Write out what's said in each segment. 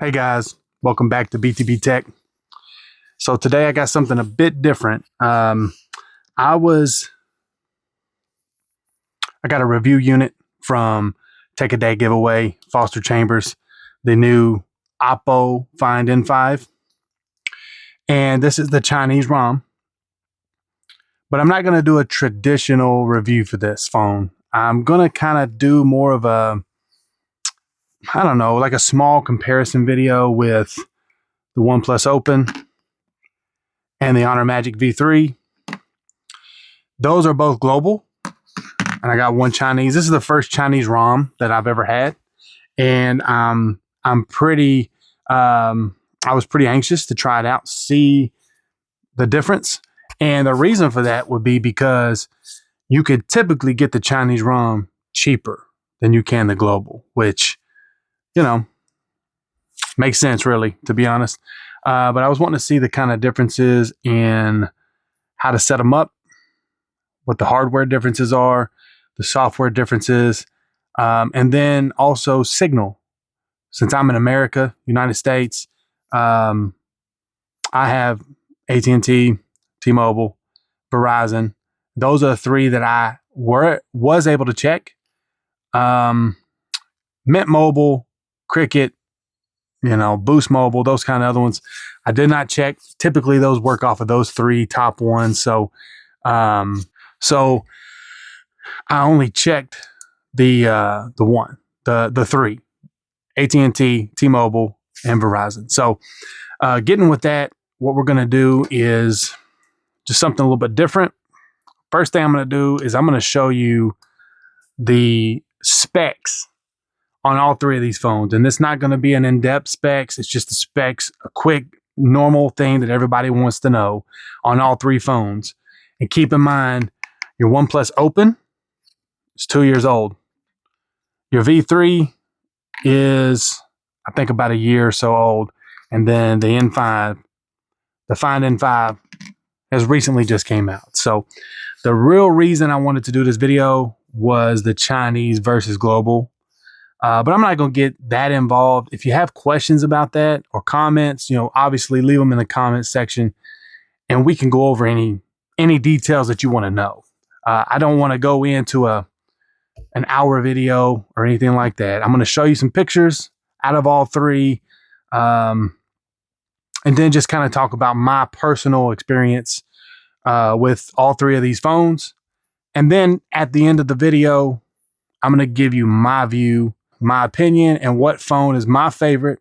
Hey guys, welcome back to BTB Tech. So today I got something a bit different. I got a review unit from Take a Day Giveaway, Foster Chambers, the new Oppo Find N5. And this is the Chinese ROM. But I'm not going to do a traditional review for this phone. I'm going to kind of do more of a, I don't know, like a small comparison video with the Oneplus Open and the Honor Magic V3. Those are both global, and I got one Chinese. This is the first Chinese ROM that I've ever had, and I was pretty anxious to try it out, see the difference. And the reason for that would be because you could typically get the Chinese ROM cheaper than you can the global, which, you know, makes sense really, to be honest. But I was wanting to see the kind of differences in how to set them up, what the hardware differences are, the software differences, and then also signal. Since I'm in America, United States, I have AT&T, T-Mobile, Verizon. Those are the three that I was able to check. Mint Mobile, Cricket, Boost Mobile, those kind of other ones, I did not check. Typically, those work off of those three top ones. So I only checked the three: AT&T, T-Mobile, and Verizon. So getting with that, what we're going to do is just something a little bit different. First thing I'm going to do is I'm going to show you the specs on all three of these phones. And it's not going to be an in-depth specs. It's just the specs, a quick, normal thing that everybody wants to know on all three phones. And keep in mind, your OnePlus Open is 2 years old. Your V3 is, I think, about a year or so old. And then the N5, the Find N5, has recently just came out. So the real reason I wanted to do this video was the Chinese versus global. But I'm not going to get that involved. If you have questions about that or comments, obviously leave them in the comments section and we can go over any details that you want to know. I don't want to go into an hour video or anything like that. I'm going to show you some pictures out of all three, and then just kind of talk about my personal experience with all three of these phones. And then at the end of the video, I'm going to give you my view, my opinion, and what phone is my favorite,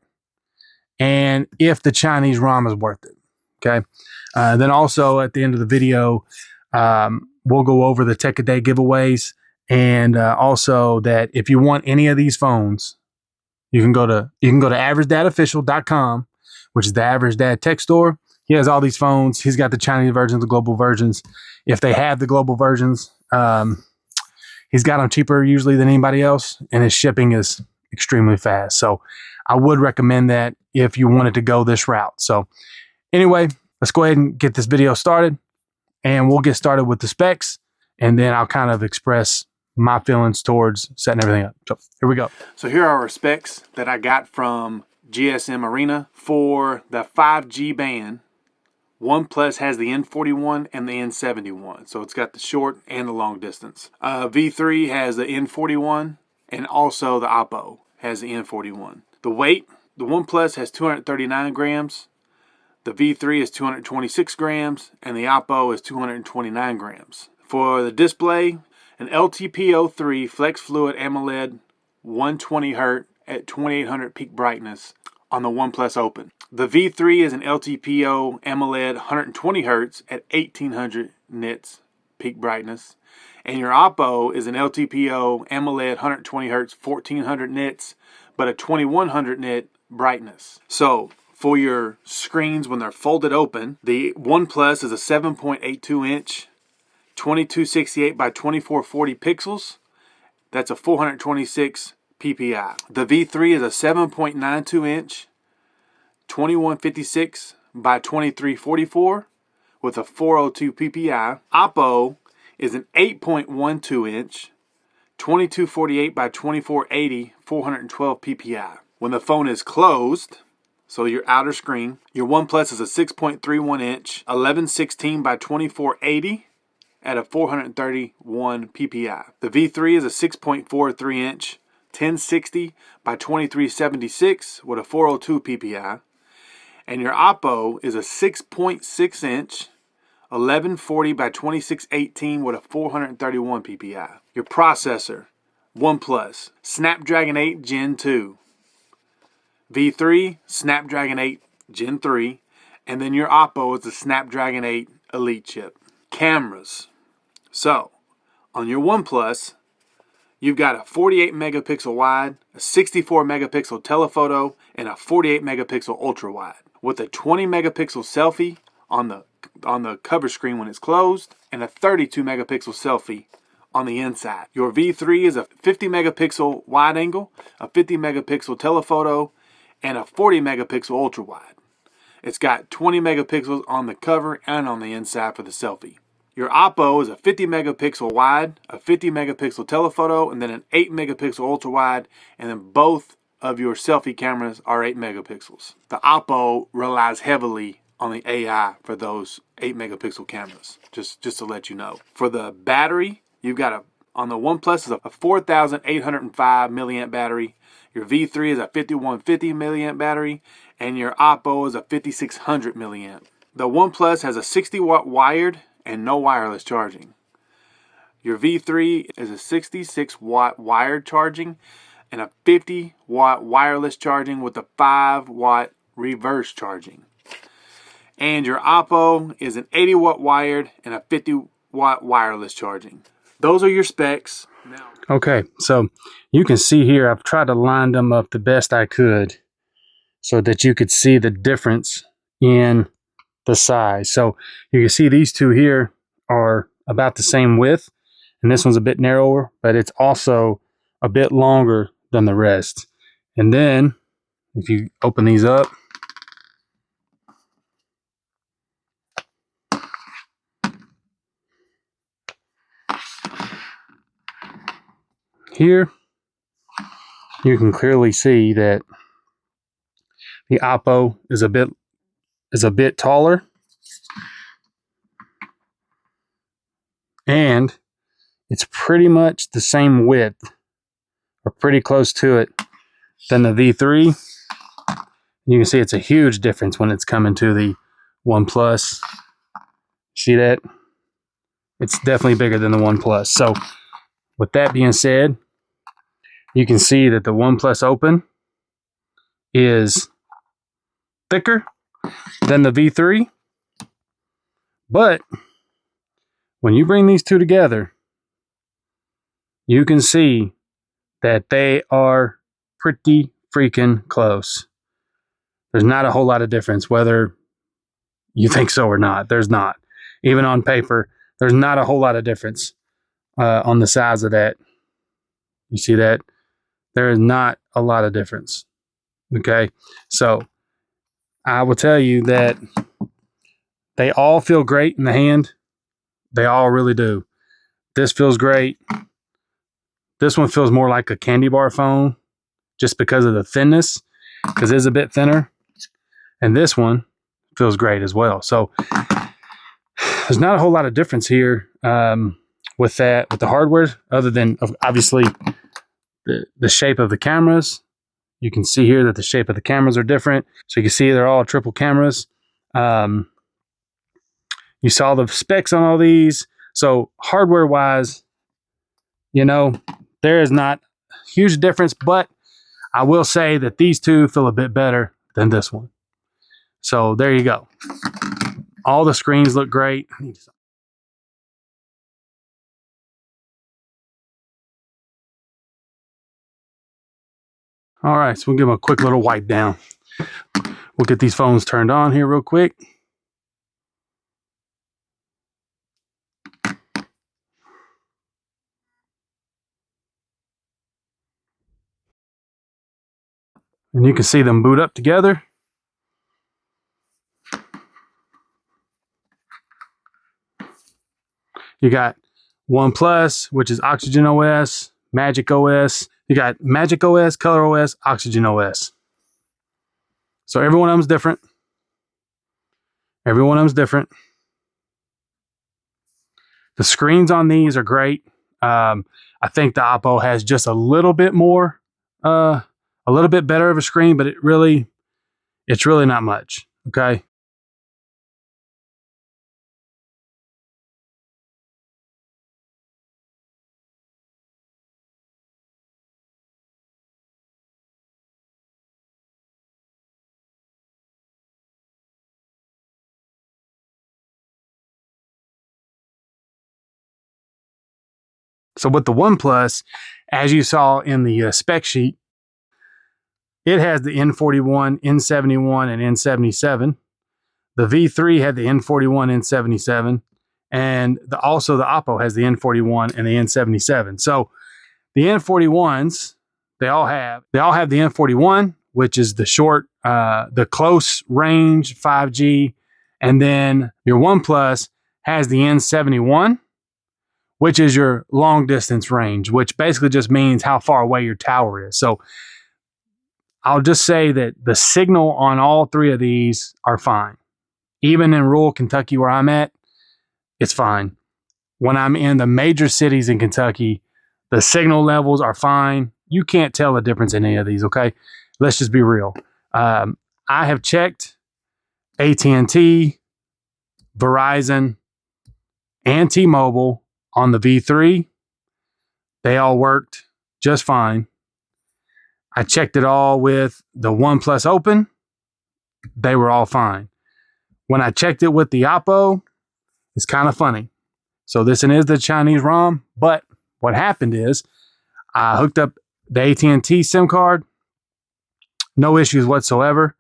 and if the Chinese ROM is worth it. Okay. Then also at the end of the video, we'll go over the Tech a Day giveaways, and also that if you want any of these phones, you can go to averageDadOfficial.com, which is the Average Dad Tech store. He has all these phones. He's got the Chinese versions, the global versions. If they have the global versions, he's got them cheaper usually than anybody else, and his shipping is extremely fast. So I would recommend that if you wanted to go this route. So anyway, let's go ahead and get this video started, and we'll get started with the specs, and then I'll kind of express my feelings towards setting everything up. So here we go. So here are our specs that I got from GSM Arena for the 5G band. OnePlus has the N41 and the N71, so it's got the short and the long distance. V3 has the N41, and also the Oppo has the N41. The weight, the OnePlus has 239 grams, the V3 is 226 grams, and the Oppo is 229 grams. For the display, an LTPO3 Flex Fluid AMOLED 120Hz at 2800 peak brightness on the OnePlus Open. The V3 is an LTPO AMOLED 120Hz at 1800 nits peak brightness. And your Oppo is an LTPO AMOLED 120Hz 1400 nits, but a 2100 nit brightness. So for your screens when they're folded open, the OnePlus is a 7.82 inch, 2268 by 2440 pixels. That's a 426 ppi. The V3 is a 7.92 inch, 2156 by 2344 with a 402 ppi. Oppo is an 8.12 inch, 2248 by 2480, 412 ppi. When the phone is closed, So your outer screen. Your OnePlus is a 6.31 inch, 1116 by 2480 at a 431 ppi. The V3 is a 6.43 inch, 1060 by 2376 with a 402 ppi. And your Oppo is a 6.6 inch, 1140 by 2618 with a 431 ppi. Your processor, OnePlus, Snapdragon 8 Gen 2. V3, Snapdragon 8 Gen 3. And then your Oppo is the Snapdragon 8 Elite chip. Cameras. So, on your OnePlus, you've got a 48 megapixel wide, a 64 megapixel telephoto, and a 48 megapixel ultra wide, with a 20 megapixel selfie on the cover screen when it's closed, and a 32 megapixel selfie on the inside. Your V3 is a 50 megapixel wide angle, a 50 megapixel telephoto, and a 40 megapixel ultra wide. It's got 20 megapixels on the cover and on the inside for the selfie. Your Oppo is a 50 megapixel wide, a 50 megapixel telephoto, and then an 8 megapixel ultra wide, and then both of your selfie cameras are 8 megapixels. The Oppo relies heavily on the AI for those 8 megapixel cameras, just to let you know. For the battery, you've got on the OnePlus is a 4,805 milliamp battery. Your V3 is a 5150 milliamp battery, and your Oppo is a 5600 milliamp. The OnePlus has a 60 watt wired and no wireless charging. Your V3 is a 66 watt wired charging and a 50 watt wireless charging with a 5 watt reverse charging. And your Oppo is an 80 watt wired and a 50 watt wireless charging. Those are your specs. Okay, so you can see here I've tried to line them up the best I could so that you could see the difference in the size. So you can see these two here are about the same width, and this one's a bit narrower, but it's also a bit longer than the rest. And then if you open these up, here you can clearly see that the Oppo is a bit taller, and it's pretty much the same width, or pretty close to it, than the V3. You can see it's a huge difference when it's coming to the OnePlus. See that? It's definitely bigger than the OnePlus. So with that being said, you can see that the OnePlus Open is thicker than the V3. But when you bring these two together, you can see that they are pretty freaking close. There's not a whole lot of difference, whether you think so or not. There's not. Even on paper, there's not a whole lot of difference on the size of that. You see that? There is not a lot of difference. Okay? So I will tell you that they all feel great in the hand. They all really do. This feels great. This one feels more like a candy bar phone just because of the thinness, because it's a bit thinner. And this one feels great as well. So there's not a whole lot of difference here with the hardware, other than obviously the shape of the cameras. You can see here that the shape of the cameras are different. So you can see they're all triple cameras. You saw the specs on all these. So hardware wise, you know, there is not a huge difference, but I will say that these two feel a bit better than this one. So there you go. All the screens look great. All right, so we'll give them a quick little wipe down. We'll get these phones turned on here real quick. And you can see them boot up together. You got OnePlus, which is Oxygen OS, Magic OS. You got Magic OS, Color OS, Oxygen OS. So every one of them's different. Every one of them's different. The screens on these are great. I think the Oppo has just a little bit more, a little bit better of a screen, but it's really not much. Okay. So with the OnePlus, as you saw in the spec sheet, it has the N41, N71, and N77. The V3 had the N41, N77, and also the Oppo has the N41 and the N77. So the N41s, they all have the N41, which is the short, the close range 5G, and then your OnePlus has the N71, which is your long distance range, which basically just means how far away your tower is. So I'll just say that the signal on all three of these are fine. Even in rural Kentucky where I'm at, it's fine. When I'm in the major cities in Kentucky, the signal levels are fine. You can't tell the difference in any of these, okay? Let's just be real. I have checked AT&T, Verizon, and T-Mobile on the V3. They all worked just fine. I checked it all with the OnePlus Open. They were all fine. When I checked it with the Oppo, it's kind of funny. So this is the Chinese ROM, but what happened is I hooked up the AT&T SIM card, no issues whatsoever.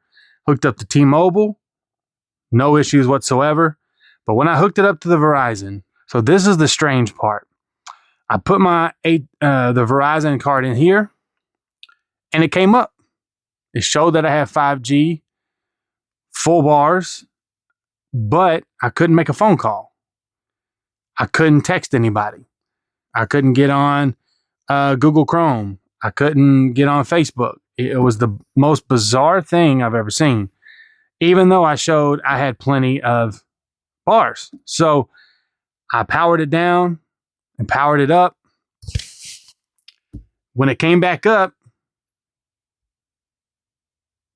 Hooked up to T-Mobile, no issues whatsoever. But when I hooked it up to the Verizon, so this is the strange part. I put the Verizon card in here, and it came up. It showed that I have 5G, full bars, but I couldn't make a phone call. I couldn't text anybody. I couldn't get on Google Chrome. I couldn't get on Facebook. It was the most bizarre thing I've ever seen, even though I showed I had plenty of bars. So I powered it down and powered it up. When it came back up,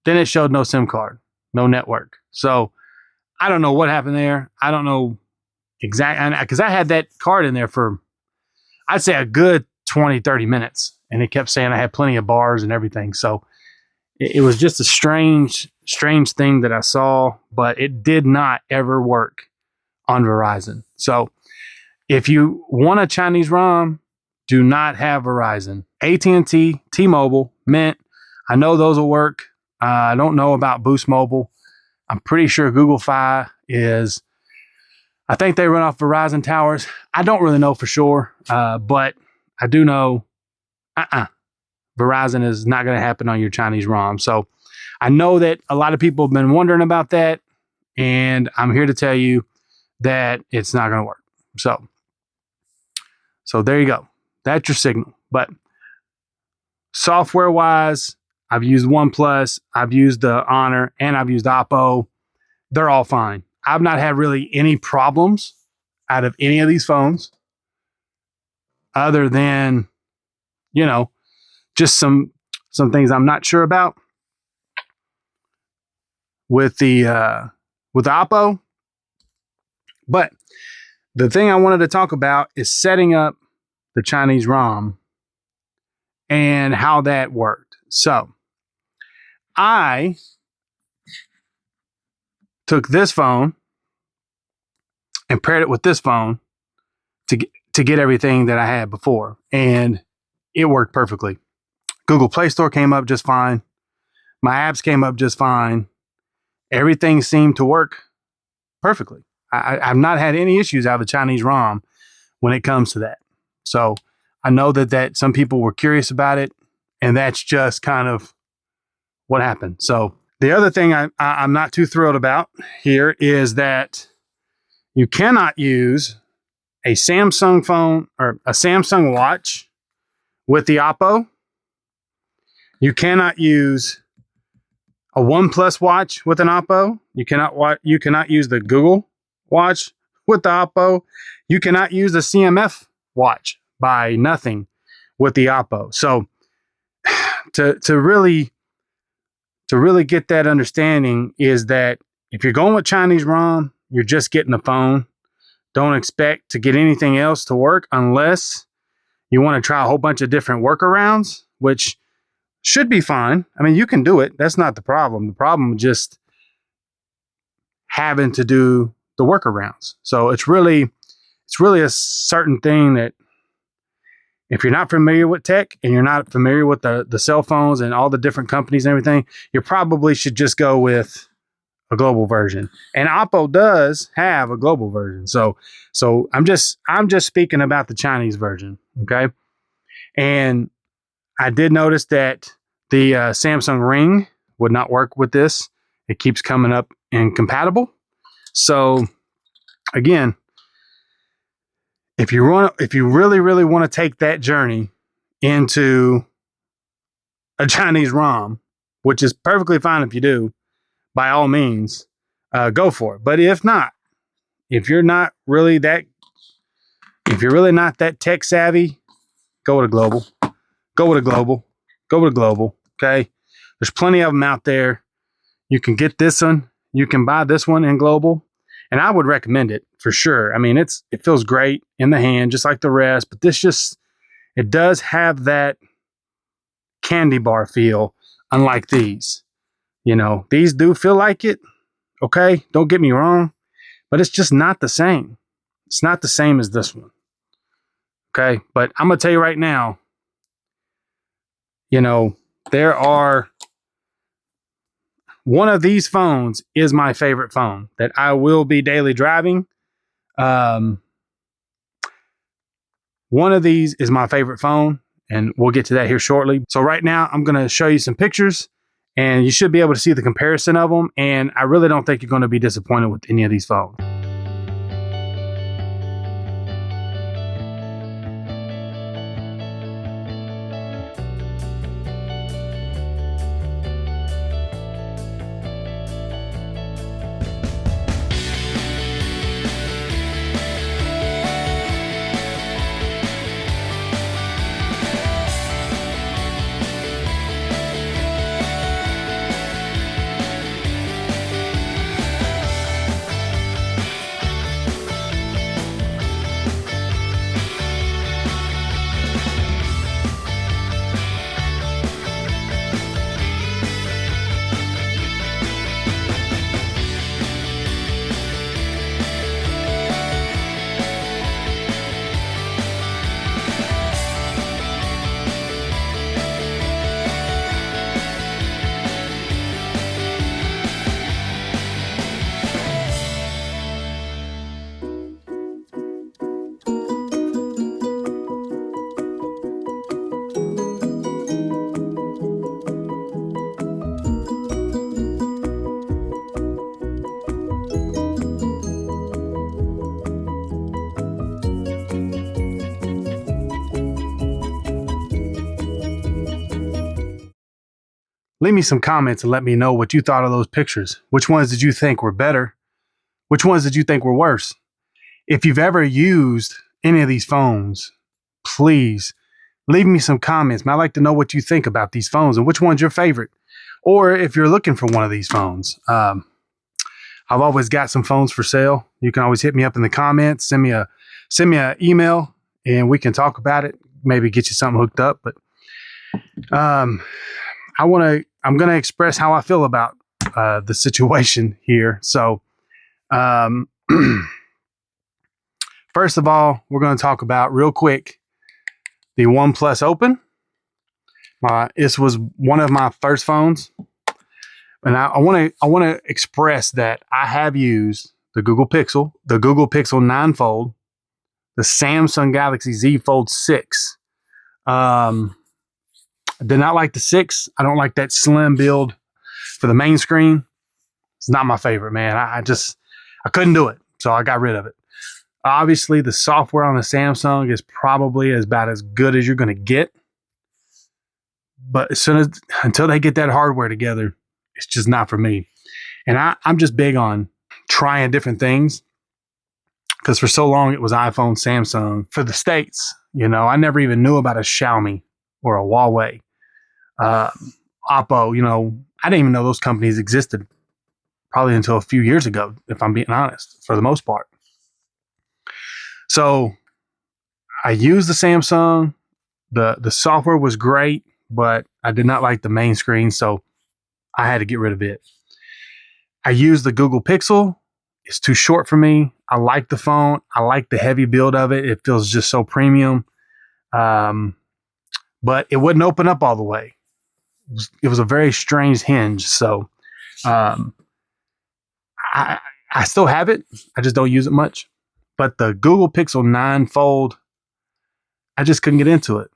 then it showed no SIM card, no network. So I don't know what happened there. I don't know exactly, because I had that card in there for, I'd say, a good 20, 30 minutes. And it kept saying I had plenty of bars and everything. So it was just a strange thing that I saw, but it did not ever work on Verizon. So if you want a Chinese ROM, do not have Verizon. AT&T, T-Mobile, Mint, I know those will work. I don't know about Boost Mobile. I'm pretty sure Google Fi is, I think they run off Verizon towers. I don't really know for sure, but I do know Verizon is not going to happen on your Chinese ROM. So I know that a lot of people have been wondering about that, and I'm here to tell you that it's not going to work. So there you go. That's your signal. But software-wise, I've used OnePlus, I've used the Honor, and I've used Oppo. They're all fine. I've not had really any problems out of any of these phones other than, just some things I'm not sure about with the Oppo. But the thing I wanted to talk about is setting up the Chinese ROM and how that worked. So I took this phone and paired it with this phone to get everything that I had before, and it worked perfectly. Google Play Store came up just fine. My apps came up just fine. Everything seemed to work perfectly. I've not had any issues out of the Chinese ROM when it comes to that. So I know that some people were curious about it, and that's just kind of what happened. So the other thing I'm not too thrilled about here is that you cannot use a Samsung phone or a Samsung watch with the Oppo. You cannot use a OnePlus watch with an Oppo. You cannot use the Google watch with the Oppo. You cannot use the CMF watch by Nothing with the Oppo. So to really get that understanding is that if you're going with Chinese ROM, you're just getting the phone. Don't expect to get anything else to work unless you want to try a whole bunch of different workarounds, which should be fine. I mean, you can do it. That's not the problem. The problem is just having to do the workarounds. So it's really a certain thing that if you're not familiar with tech and you're not familiar with the cell phones and all the different companies and everything, you probably should just go with a global version. And Oppo does have a global version. So I'm just speaking about the Chinese version. Okay. And I did notice that the Samsung Ring would not work with this. It keeps coming up incompatible. So again, if you really want to take that journey into a Chinese ROM, which is perfectly fine if you do, by all means, go for it. But if not, if you're not really that tech savvy, go with a global. Go with a global. Go with a global. Okay. There's plenty of them out there. You can get this one. You can buy this one in global. And I would recommend it for sure. I mean, it feels great in the hand, just like the rest, but it does have that candy bar feel, unlike these. You know, these do feel like it. Okay. Don't get me wrong, but it's just not the same. It's not the same as this one. Okay. But I'm going to tell you right now, you know, one of these phones is my favorite phone that I will be daily driving. One of these is my favorite phone, and we'll get to that here shortly. So right now, I'm going to show you some pictures, and you should be able to see the comparison of them. And I really don't think you're going to be disappointed with any of these phones. Leave me some comments and let me know what you thought of those pictures. Which ones did you think were better? Which ones did you think were worse? If you've ever used any of these phones, please leave me some comments. I'd like to know what you think about these phones and which one's your favorite. Or if you're looking for one of these phones. I've always got some phones for sale. You can always hit me up in the comments, send me an email, and we can talk about it. Maybe get you something hooked up. But I'm going to express how I feel about the situation here. So, first of all, we're going to talk about real quick the OnePlus Open. This was one of my first phones, and I want to express that I have used the Google Pixel 9 Fold, the Samsung Galaxy Z Fold 6. I did not like the 6. I don't like that slim build for the main screen. It's not my favorite, man. I couldn't do it, so I got rid of it. Obviously, the software on the Samsung is probably about as good as you're going to get. But until they get that hardware together, It's just not for me. And I'm just big on trying different things, because for so long it was iPhone, Samsung for the States. I never even knew about a Xiaomi or a Huawei, uh, Oppo. I didn't even know those companies existed probably until a few years ago, if I'm being honest, for the most part. So I used the Samsung. The software was great, but I did not like the main screen, so I had to get rid of it. I used the Google Pixel. It's too short for me. I like the phone. I like the heavy build of it. It feels just so premium. But it wouldn't open up all the way. It was a very strange hinge. So um, I still have it. I just don't use it much. But the Google Pixel 9 Fold, I just couldn't get into it.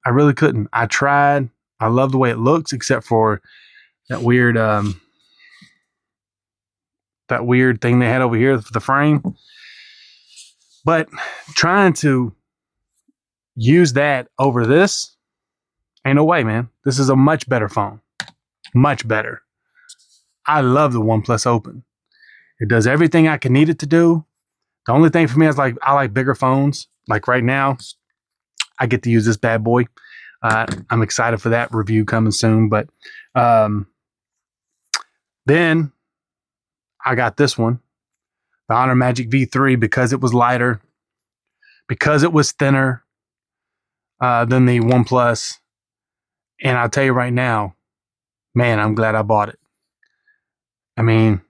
I really couldn't. I tried. I love the way it looks, except for that weird thing they had over here for the frame. But trying to use that over this, ain't no way, man. This is a much better phone. Much better. I love the Oneplus Open. It does everything I can need it to do. The only thing for me is I like bigger phones. Like right now, I get to use this bad boy. I'm excited for that review coming soon. But then I got this one, the Honor Magic V3, because it was lighter, because it was thinner than the OnePlus. And I'll tell you right now, man, I'm glad I bought it. I mean,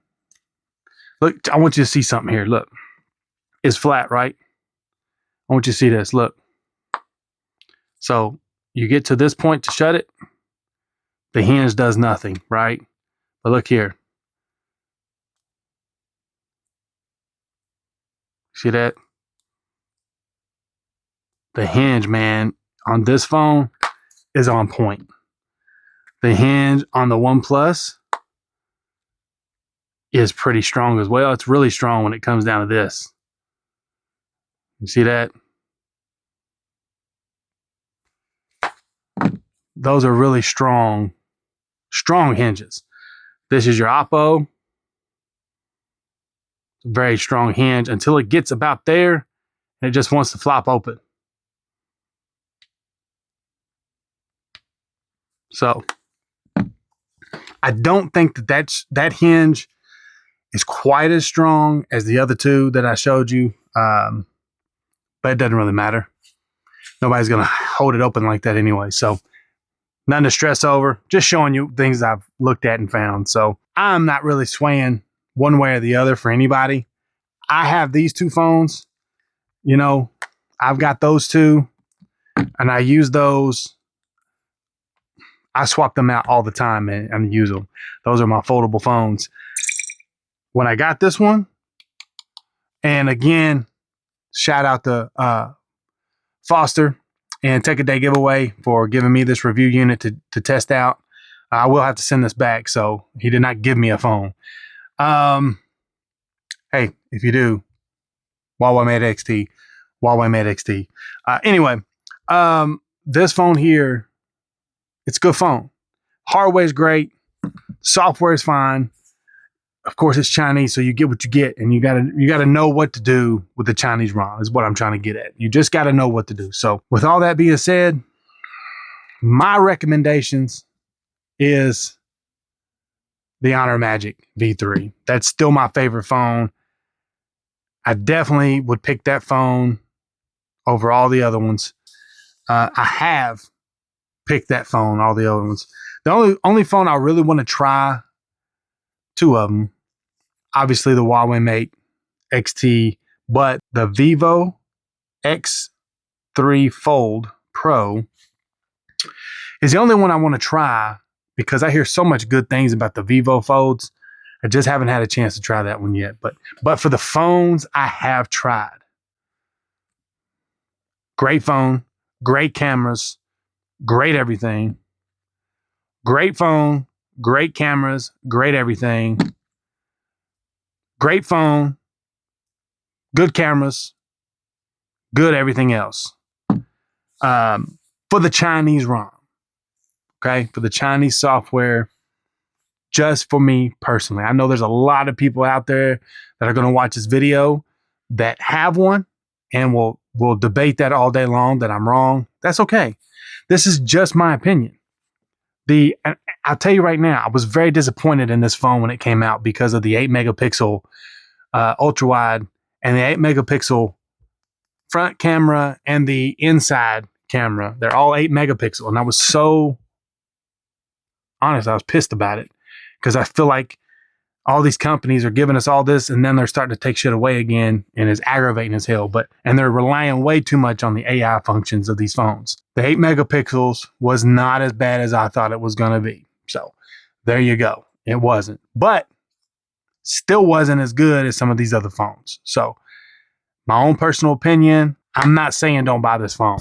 look, I want you to see something here. Look, it's flat, right? I want you to see this. Look. So you get to this point to shut it, the hinge does nothing, right? But look here. See that? The hinge, man, on this phone is on point. The hinge on the OnePlus is pretty strong as well. It's really strong when it comes down to this. You see that? Those are really strong hinges. This is your Oppo. Very strong hinge until it gets about there and it just wants to flop open. So I don't think that hinge is quite as strong as the other two that I showed you, but it doesn't really matter. Nobody's going to hold it open like that anyway. So nothing to stress over. Just showing you things I've looked at and found. So I'm not really swaying one way or the other for anybody. I have these two phones. I've got those two, and I use those. I swap them out all the time and use them. Those are my foldable phones. When I got this one, and again, shout out to Foster and Take a Day Giveaway for giving me this review unit to test out. I will have to send this back, so he did not give me a phone. Hey, if you do, Huawei Mate XT, Huawei Mate XT. Anyway, this phone here, it's a good phone. Hardware is great. Software is fine. Of course, it's Chinese, so you get what you get, and you gotta know what to do with the Chinese ROM. Is what I'm trying to get at. You just gotta know what to do. So, with all that being said, my recommendations is the Honor Magic V3. That's still my favorite phone. I definitely would pick that phone over all the other ones. I have picked that phone, all the other ones. The only phone I really want to try, two of them, obviously the Huawei Mate XT, but the Vivo X3 Fold Pro is the only one I want to try because I hear so much good things about the Vivo Folds. I just haven't had a chance to try that one yet. But for the phones I have tried, great phone, great cameras, great everything. Great phone, great cameras, great everything. Great phone, good cameras, good everything else. For the Chinese ROM, okay? For the Chinese software, just for me personally. I know there's a lot of people out there that are going to watch this video that have one and will debate that all day long that I'm wrong. That's okay. This is just my opinion. And I'll tell you right now, I was very disappointed in this phone when it came out because of the 8 megapixel ultra wide and the 8 megapixel front camera and the inside camera. They're all 8 megapixel. And I was so honest, I was pissed about it because I feel like all these companies are giving us all this and then they're starting to take shit away again, and it's aggravating as hell. And they're relying way too much on the AI functions of these phones. The 8 megapixels was not as bad as I thought it was going to be. So there you go. It wasn't, but still wasn't as good as some of these other phones. So my own personal opinion, I'm not saying don't buy this phone.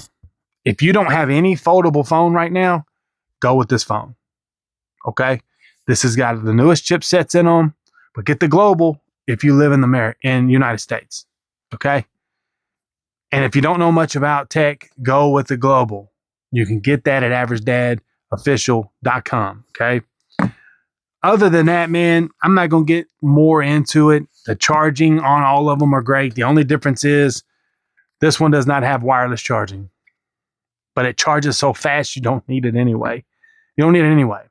If you don't have any foldable phone right now, go with this phone. Okay? This has got the newest chipsets in them, but get the global if you live in the United States. Okay? And if you don't know much about tech, go with the global. You can get that at averagedadofficial.com. Okay? Other than that, man, I'm not going to get more into it. The charging on all of them are great. The only difference is this one does not have wireless charging, but it charges so fast you don't need it anyway. You don't need it anyway.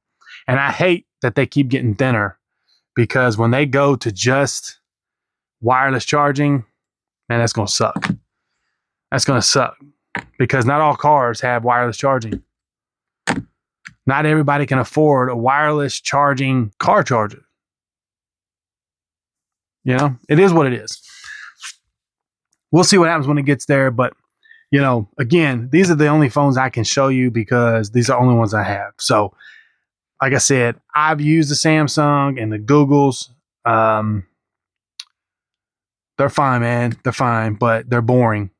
And I hate that they keep getting thinner, because when they go to just wireless charging, man, that's going to suck. That's going to suck because not all cars have wireless charging. Not everybody can afford a wireless charging car charger. You know, it is what it is. We'll see what happens when it gets there. But, you know, again, these are the only phones I can show you because these are the only ones I have. So, like I said, I've used the Samsung and the Googles. They're fine, man. They're fine, but they're boring.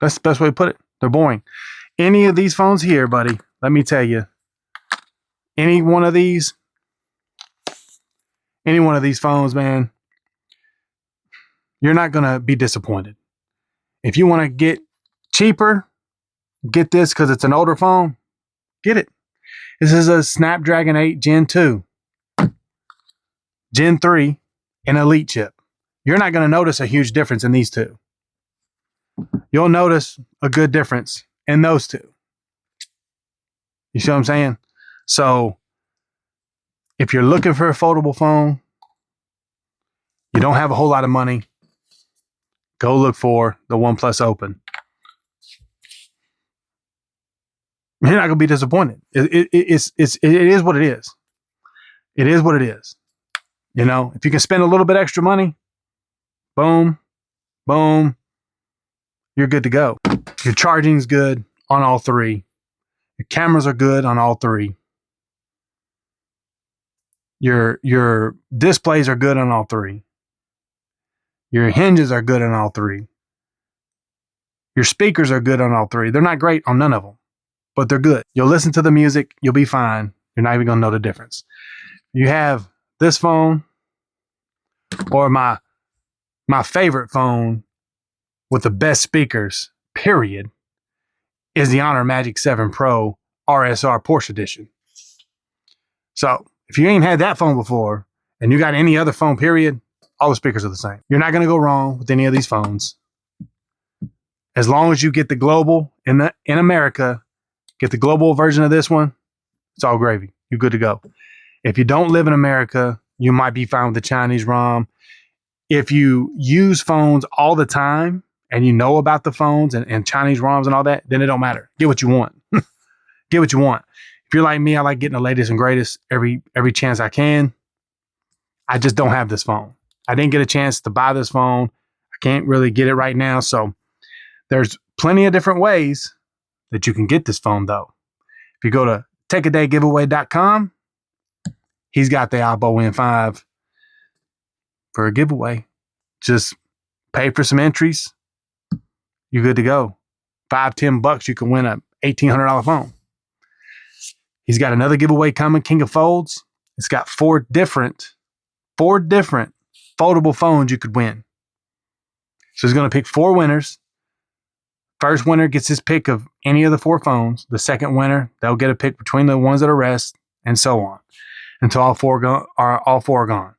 That's the best way to put it. They're boring. Any of these phones here, buddy, let me tell you, any one of these phones, man, you're not going to be disappointed. If you want to get cheaper, get this because it's an older phone. Get it. This is a Snapdragon 8 Gen 2, Gen 3, and Elite chip. You're not going to notice a huge difference in these two. You'll notice a good difference in those two. You see what I'm saying? So if you're looking for a foldable phone, you don't have a whole lot of money, go look for the Oneplus Open. You're not going to be disappointed. It is what it is. It is what it is. You know, if you can spend a little bit extra money, boom, boom, you're good to go. Your charging's good on all three. Your cameras are good on all three. Your displays are good on all three. Your hinges are good on all three. Your speakers are good on all three. They're not great on none of them, but they're good. You'll listen to the music. You'll be fine. You're not even going to know the difference. You have this phone or my favorite phone with the best speakers, period, is the Honor Magic 7 Pro RSR Porsche Edition. So if you ain't had that phone before and you got any other phone, period, all the speakers are the same. You're not going to go wrong with any of these phones. As long as you get the global in America, get the global version of this one, it's all gravy. You're good to go. If you don't live in America, you might be fine with the Chinese ROM. If you use phones all the time and you know about the phones and Chinese ROMs and all that, then it don't matter. Get what you want. Get what you want. If you're like me, I like getting the latest and greatest every chance I can. I just don't have this phone. I didn't get a chance to buy this phone. I can't really get it right now. So there's plenty of different ways that you can get this phone, though. If you go to takeadaygiveaway.com, he's got the Oppo N5 for a giveaway. Just pay for some entries. You're good to go. $5-10, you can win a $1,800 phone. He's got another giveaway coming, King of Folds. It's got four different foldable phones you could win. So he's going to pick 4 winners. First winner gets his pick of any of the 4 phones. The second winner, they'll get a pick between the ones that are rest. and so on until all four are gone.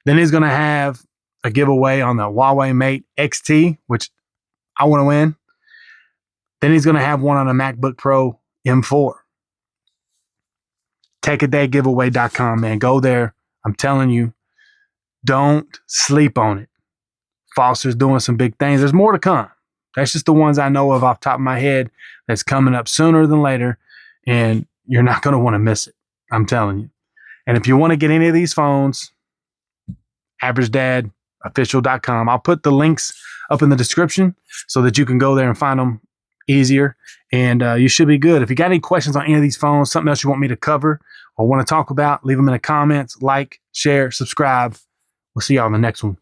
Then he's going to have a giveaway on the Huawei Mate XT, which I want to win. Then he's going to have one on a MacBook Pro M4. TakeADayGiveaway.com, man. Go there. I'm telling you, don't sleep on it. Foster's doing some big things. There's more to come. That's just the ones I know of off the top of my head that's coming up sooner than later, and you're not going to want to miss it. I'm telling you. And if you want to get any of these phones, AverageDadOfficial.com. I'll put the links up in the description so that you can go there and find them easier, and you should be good. If you got any questions on any of these phones, something else you want me to cover or want to talk about, leave them in the comments. Like, share, subscribe. We'll see y'all in the next one.